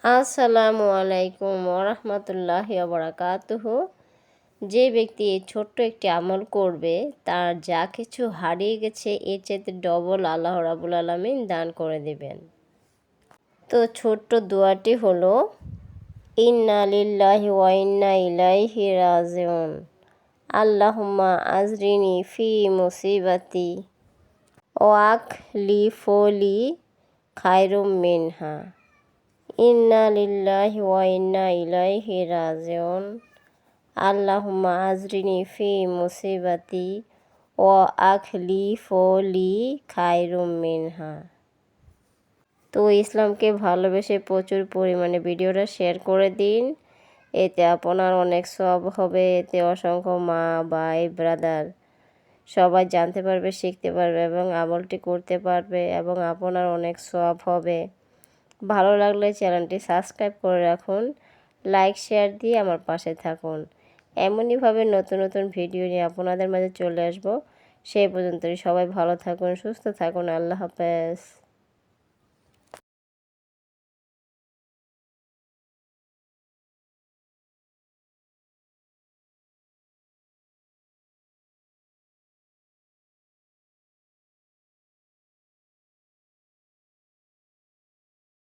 আসসালামু আলাইকুম ওরহমতুল্লাহি ওয়াবারাকাতুহু। যে ব্যক্তি এই ছোট্ট একটি আমল করবে তার যা কিছু হারিয়ে গেছে এর চাইতে ডবল আল্লাহ রাব্বুল আলামিন দান করে দেবেন। তো ছোট্ট দোয়াটি হলো ইন্না লিল্লাহি ওয়া ইন্না ইলাইহি রাজিউন। আল্লাহুম্মা আজরিনি ফি মুসিবাতি ওয়াকলিফলি খায়রুম মিনহা। ইন্না লিল্লাহি ওয়া ইন্না ইলাইহি রাজিউন। আল্লাহুম্মা আজরিনি ফি মুসিবাতি ওয়া আখলিফলি খায়রুম মিনহা। তো ইসলামকে ভালোবেসে প্রচুর পরিমাণে ভিডিওটা শেয়ার করে দিন, এতে আপনার অনেক সওয়াব হবে। এতে অসংখ্য মা ভাই ব্রাদার সবাই জানতে পারবে, শিখতে পারবে এবং আমলটি করতে পারবে এবং আপনার অনেক সওয়াব হবে। ভালো লাগলে চ্যানেলটি সাবস্ক্রাইব করে রাখুন, লাইক শেয়ার দিয়ে আমার পাশে থাকুন। এমনইভাবে নতুন নতুন ভিডিও নিয়ে আপনাদের মাঝে চলে আসবো। সেই পর্যন্তই সবাই ভালো থাকুন, সুস্থ থাকুন। আল্লাহ হাফেজ।